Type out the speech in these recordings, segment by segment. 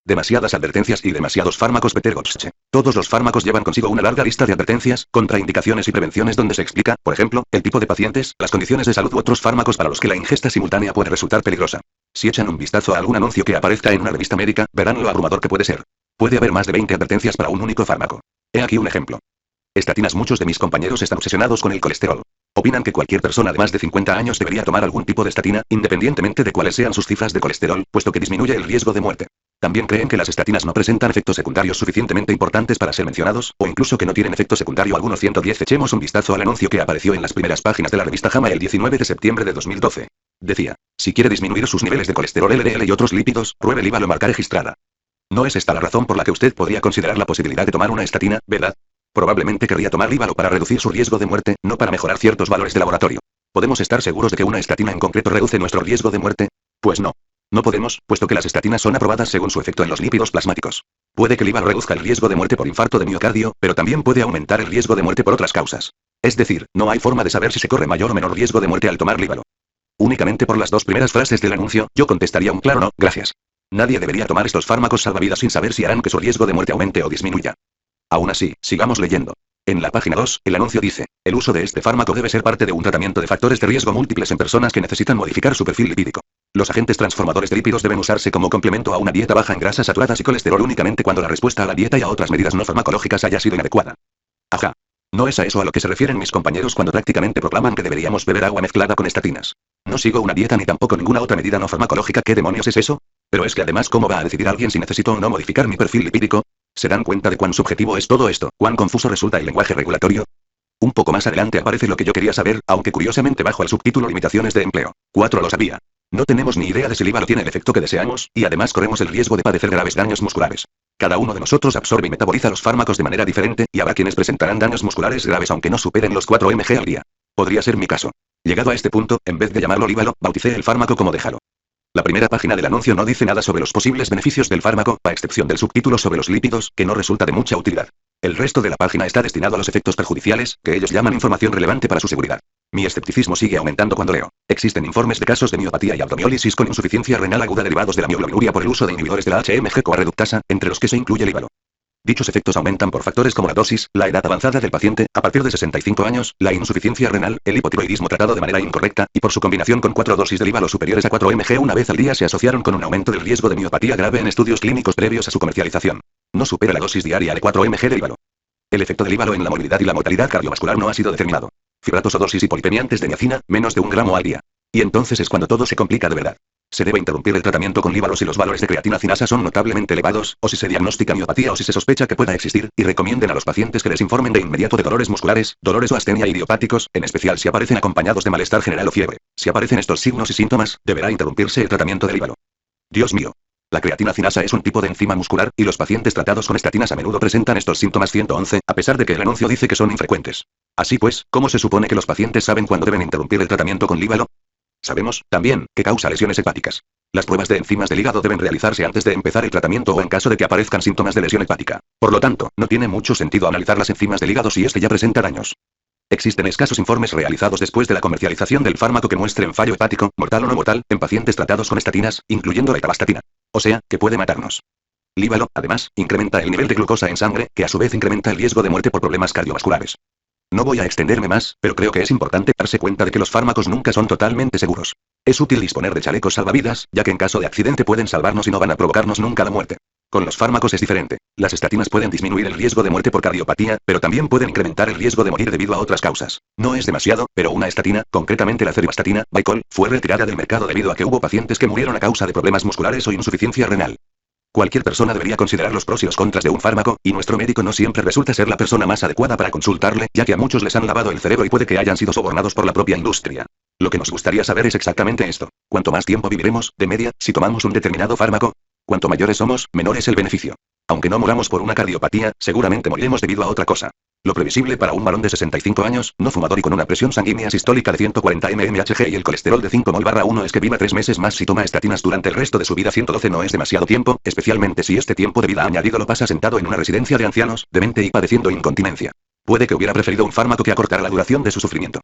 Demasiadas advertencias y demasiados fármacos Peter Gottsche. Todos los fármacos llevan consigo una larga lista de advertencias, contraindicaciones y prevenciones donde se explica, por ejemplo, el tipo de pacientes, las condiciones de salud u otros fármacos para los que la ingesta simultánea puede resultar peligrosa. Si echan un vistazo a algún anuncio que aparezca en una revista médica, verán lo abrumador que puede ser. Puede haber más de 20 advertencias para un único fármaco. He aquí un ejemplo. Estatinas. Muchos de mis compañeros están obsesionados con el colesterol. Opinan que cualquier persona de más de 50 años debería tomar algún tipo de estatina, independientemente de cuáles sean sus cifras de colesterol, puesto que disminuye el riesgo de muerte. También creen que las estatinas no presentan efectos secundarios suficientemente importantes para ser mencionados, o incluso que no tienen efecto secundario alguno. 110. Echemos un vistazo al anuncio que apareció en las primeras páginas de la revista JAMA el 19 de septiembre de 2012. Decía: si quiere disminuir sus niveles de colesterol LDL y otros lípidos, pruebe Livalo marca registrada. No es esta la razón por la que usted podría considerar la posibilidad de tomar una estatina, ¿verdad? Probablemente querría tomar Livalo para reducir su riesgo de muerte, no para mejorar ciertos valores de laboratorio. ¿Podemos estar seguros de que una estatina en concreto reduce nuestro riesgo de muerte? Pues no. No podemos, puesto que las estatinas son aprobadas según su efecto en los lípidos plasmáticos. Puede que Livalo reduzca el riesgo de muerte por infarto de miocardio, pero también puede aumentar el riesgo de muerte por otras causas. Es decir, no hay forma de saber si se corre mayor o menor riesgo de muerte al tomar Livalo. Únicamente por las dos primeras frases del anuncio, yo contestaría un claro no, gracias. Nadie debería tomar estos fármacos salvavidas sin saber si harán que su riesgo de muerte aumente o disminuya. Aún así, sigamos leyendo. En la página 2, el anuncio dice: el uso de este fármaco debe ser parte de un tratamiento de factores de riesgo múltiples en personas que necesitan modificar su perfil lipídico. Los agentes transformadores de lípidos deben usarse como complemento a una dieta baja en grasas saturadas y colesterol únicamente cuando la respuesta a la dieta y a otras medidas no farmacológicas haya sido inadecuada. Ajá. ¿No es a eso a lo que se refieren mis compañeros cuando prácticamente proclaman que deberíamos beber agua mezclada con estatinas? No sigo una dieta ni tampoco ninguna otra medida no farmacológica. ¿Qué demonios es eso? Pero es que además, ¿cómo va a decidir alguien si necesito o no modificar mi perfil lipídico? ¿Se dan cuenta de cuán subjetivo es todo esto? ¿Cuán confuso resulta el lenguaje regulatorio? Un poco más adelante aparece lo que yo quería saber, aunque curiosamente bajo el subtítulo Limitaciones de empleo. 4. Lo sabía. No tenemos ni idea de si Livalo tiene el efecto que deseamos, y además corremos el riesgo de padecer graves daños musculares. Cada uno de nosotros absorbe y metaboliza los fármacos de manera diferente, y habrá quienes presentarán daños musculares graves aunque no superen los 4 mg al día. Podría ser mi caso. Llegado a este punto, en vez de llamarlo Livalo, bauticé el fármaco como Déjalo. La primera página del anuncio no dice nada sobre los posibles beneficios del fármaco, a excepción del subtítulo sobre los lípidos, que no resulta de mucha utilidad. El resto de la página está destinado a los efectos perjudiciales, que ellos llaman información relevante para su seguridad. Mi escepticismo sigue aumentando cuando leo: existen informes de casos de miopatía y abdomiólisis con insuficiencia renal aguda derivados de la mioglobinuria por el uso de inhibidores de la HMG-CoA reductasa, entre los que se incluye Livalo. Dichos efectos aumentan por factores como la dosis, la edad avanzada del paciente, a partir de 65 años, la insuficiencia renal, el hipotiroidismo tratado de manera incorrecta, y por su combinación con 4 dosis de Livalo superiores a 4 mg una vez al día se asociaron con un aumento del riesgo de miopatía grave en estudios clínicos previos a su comercialización. No supera la dosis diaria de 4 mg de Livalo. El efecto de Livalo en la movilidad y la mortalidad cardiovascular no ha sido determinado. Fibratos o dosis hipolipemiantes de niacina, menos de 1 gramo al día. Y entonces es cuando todo se complica de verdad. Se debe interrumpir el tratamiento con Livalo si los valores de creatina cinasa son notablemente elevados, o si se diagnostica miopatía o si se sospecha que pueda existir, y recomienden a los pacientes que les informen de inmediato de dolores musculares, dolores o astenia idiopáticos, en especial si aparecen acompañados de malestar general o fiebre. Si aparecen estos signos y síntomas, deberá interrumpirse el tratamiento de Livalo. Dios mío. La creatina cinasa es un tipo de enzima muscular, y los pacientes tratados con estatinas a menudo presentan estos síntomas. 111, a pesar de que el anuncio dice que son infrecuentes. Así pues, ¿cómo se supone que los pacientes saben cuándo deben interrumpir el tratamiento con Livalo? Sabemos, también, que causa lesiones hepáticas. Las pruebas de enzimas del hígado deben realizarse antes de empezar el tratamiento o en caso de que aparezcan síntomas de lesión hepática. Por lo tanto, no tiene mucho sentido analizar las enzimas del hígado si este ya presenta daños. Existen escasos informes realizados después de la comercialización del fármaco que muestren fallo hepático, mortal o no mortal, en pacientes tratados con estatinas, incluyendo la itabastatina. O sea, que puede matarnos. Livalo, además, incrementa el nivel de glucosa en sangre, que a su vez incrementa el riesgo de muerte por problemas cardiovasculares. No voy a extenderme más, pero creo que es importante darse cuenta de que los fármacos nunca son totalmente seguros. Es útil disponer de chalecos salvavidas, ya que en caso de accidente pueden salvarnos y no van a provocarnos nunca la muerte. Con los fármacos es diferente. Las estatinas pueden disminuir el riesgo de muerte por cardiopatía, pero también pueden incrementar el riesgo de morir debido a otras causas. No es demasiado, pero una estatina, concretamente la ceribastatina, Vicol, fue retirada del mercado debido a que hubo pacientes que murieron a causa de problemas musculares o insuficiencia renal. Cualquier persona debería considerar los pros y los contras de un fármaco, y nuestro médico no siempre resulta ser la persona más adecuada para consultarle, ya que a muchos les han lavado el cerebro y puede que hayan sido sobornados por la propia industria. Lo que nos gustaría saber es exactamente esto. Cuanto más tiempo viviremos, de media, si tomamos un determinado fármaco, cuanto mayores somos, menor es el beneficio. Aunque no muramos por una cardiopatía, seguramente moriremos debido a otra cosa. Lo previsible para un varón de 65 años, no fumador y con una presión sanguínea sistólica de 140 mmHg y el colesterol de 5 mol/1 es que viva 3 meses más si toma estatinas durante el resto de su vida. 112 no es demasiado tiempo, especialmente si este tiempo de vida añadido lo pasa sentado en una residencia de ancianos, demente y padeciendo incontinencia. Puede que hubiera preferido un fármaco que acortara la duración de su sufrimiento.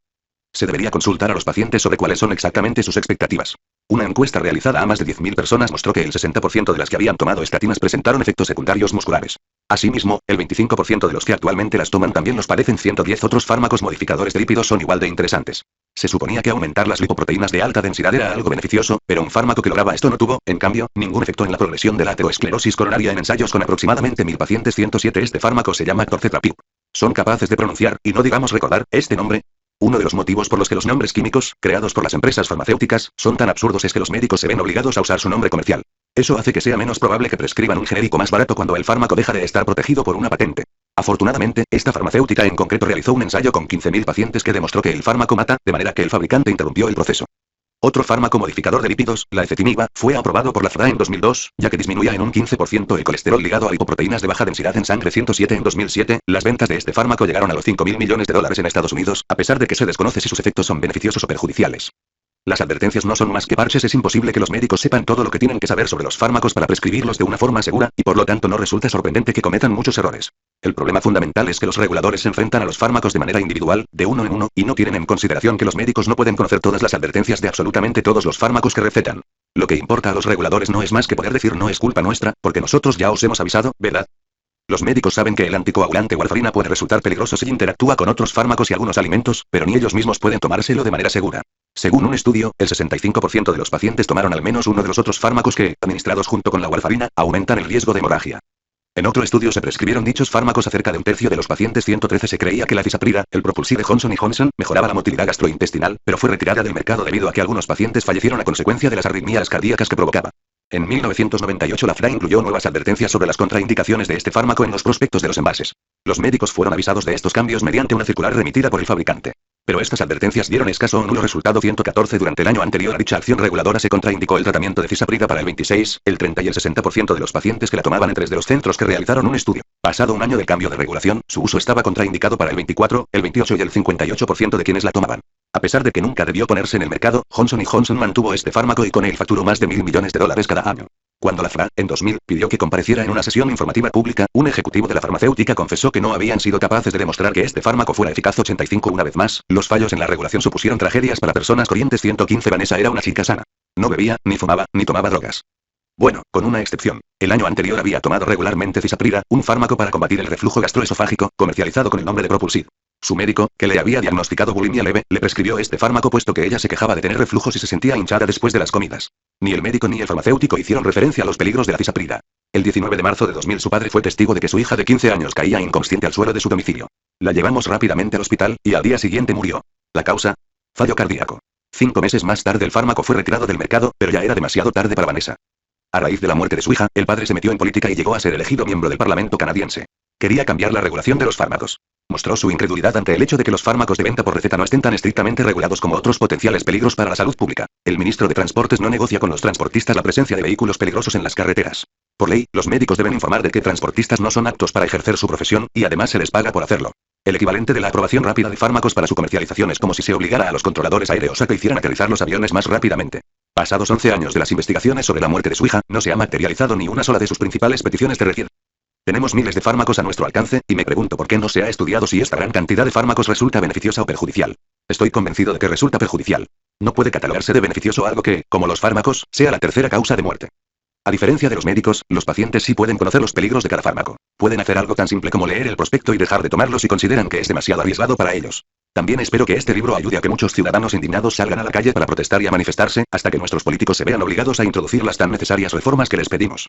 Se debería consultar a los pacientes sobre cuáles son exactamente sus expectativas. Una encuesta realizada a más de 10.000 personas mostró que el 60% de las que habían tomado estatinas presentaron efectos secundarios musculares. Asimismo, el 25% de los que actualmente las toman también los padecen. 110 otros fármacos modificadores de lípidos son igual de interesantes. Se suponía que aumentar las lipoproteínas de alta densidad era algo beneficioso, pero un fármaco que lograba esto no tuvo, en cambio, ningún efecto en la progresión de la aterosclerosis coronaria en ensayos con aproximadamente 1.000 pacientes. 107 Este fármaco se llama torcetrapib. ¿Son capaces de pronunciar, y no digamos recordar, este nombre? Uno de los motivos por los que los nombres químicos, creados por las empresas farmacéuticas, son tan absurdos es que los médicos se ven obligados a usar su nombre comercial. Eso hace que sea menos probable que prescriban un genérico más barato cuando el fármaco deja de estar protegido por una patente. Afortunadamente, esta farmacéutica en concreto realizó un ensayo con 15.000 pacientes que demostró que el fármaco mata, de manera que el fabricante interrumpió el proceso. Otro fármaco modificador de lípidos, la ezetimiba, fue aprobado por la FDA en 2002, ya que disminuía en un 15% el colesterol ligado a lipoproteínas de baja densidad en sangre. 107 En 2007, las ventas de este fármaco llegaron a los $5.000 millones en Estados Unidos, a pesar de que se desconoce si sus efectos son beneficiosos o perjudiciales. Las advertencias no son más que parches. Es imposible que los médicos sepan todo lo que tienen que saber sobre los fármacos para prescribirlos de una forma segura, y por lo tanto no resulta sorprendente que cometan muchos errores. El problema fundamental es que los reguladores se enfrentan a los fármacos de manera individual, de uno en uno, y no tienen en consideración que los médicos no pueden conocer todas las advertencias de absolutamente todos los fármacos que recetan. Lo que importa a los reguladores no es más que poder decir no es culpa nuestra, porque nosotros ya os hemos avisado, ¿verdad? Los médicos saben que el anticoagulante warfarina puede resultar peligroso si interactúa con otros fármacos y algunos alimentos, pero ni ellos mismos pueden tomárselo de manera segura. Según un estudio, el 65% de los pacientes tomaron al menos uno de los otros fármacos que, administrados junto con la warfarina, aumentan el riesgo de hemorragia. En otro estudio se prescribieron dichos fármacos a cerca de un tercio de los pacientes. 113 Se creía que la cisaprida, el Propulsive de Johnson & Johnson, mejoraba la motilidad gastrointestinal, pero fue retirada del mercado debido a que algunos pacientes fallecieron a consecuencia de las arritmias cardíacas que provocaba. En 1998 la FDA incluyó nuevas advertencias sobre las contraindicaciones de este fármaco en los prospectos de los envases. Los médicos fueron avisados de estos cambios mediante una circular remitida por el fabricante. Pero estas advertencias dieron escaso o nulo resultado. 114 Durante el año anterior a dicha acción reguladora se contraindicó el tratamiento de cisaprida para el 26, el 30 y el 60% de los pacientes que la tomaban en 3 de los centros que realizaron un estudio. Pasado un año del cambio de regulación, su uso estaba contraindicado para el 24, el 28 y el 58% de quienes la tomaban. A pesar de que nunca debió ponerse en el mercado, Johnson & Johnson mantuvo este fármaco y con él facturó más de $1.000 millones cada año. Cuando la FDA, en 2000, pidió que compareciera en una sesión informativa pública, un ejecutivo de la farmacéutica confesó que no habían sido capaces de demostrar que este fármaco fuera eficaz. 85 Una vez más, los fallos en la regulación supusieron tragedias para personas corrientes. 115 Vanessa era una chica sana. No bebía, ni fumaba, ni tomaba drogas. Bueno, con una excepción. El año anterior había tomado regularmente cisaprida, un fármaco para combatir el reflujo gastroesofágico, comercializado con el nombre de Propulsive. Su médico, que le había diagnosticado bulimia leve, le prescribió este fármaco puesto que ella se quejaba de tener reflujos y se sentía hinchada después de las comidas. Ni el médico ni el farmacéutico hicieron referencia a los peligros de la cisaprida. El 19 de marzo de 2000 su padre fue testigo de que su hija de 15 años caía inconsciente al suelo de su domicilio. La llevamos rápidamente al hospital, y al día siguiente murió. ¿La causa? Fallo cardíaco. 5 meses más tarde el fármaco fue retirado del mercado, pero ya era demasiado tarde para Vanessa. A raíz de la muerte de su hija, el padre se metió en política y llegó a ser elegido miembro del Parlamento canadiense. Quería cambiar la regulación de los fármacos. Mostró su incredulidad ante el hecho de que los fármacos de venta por receta no estén tan estrictamente regulados como otros potenciales peligros para la salud pública. El ministro de Transportes no negocia con los transportistas la presencia de vehículos peligrosos en las carreteras. Por ley, los médicos deben informar de que transportistas no son aptos para ejercer su profesión, y además se les paga por hacerlo. El equivalente de la aprobación rápida de fármacos para su comercialización es como si se obligara a los controladores aéreos a que hicieran aterrizar los aviones más rápidamente. Pasados 11 años de las investigaciones sobre la muerte de su hija, no se ha materializado ni una sola de sus principales peticiones de retiro. Tenemos miles de fármacos a nuestro alcance, y me pregunto por qué no se ha estudiado si esta gran cantidad de fármacos resulta beneficiosa o perjudicial. Estoy convencido de que resulta perjudicial. No puede catalogarse de beneficioso algo que, como los fármacos, sea la tercera causa de muerte. A diferencia de los médicos, los pacientes sí pueden conocer los peligros de cada fármaco. Pueden hacer algo tan simple como leer el prospecto y dejar de tomarlo si consideran que es demasiado arriesgado para ellos. También espero que este libro ayude a que muchos ciudadanos indignados salgan a la calle para protestar y a manifestarse, hasta que nuestros políticos se vean obligados a introducir las tan necesarias reformas que les pedimos.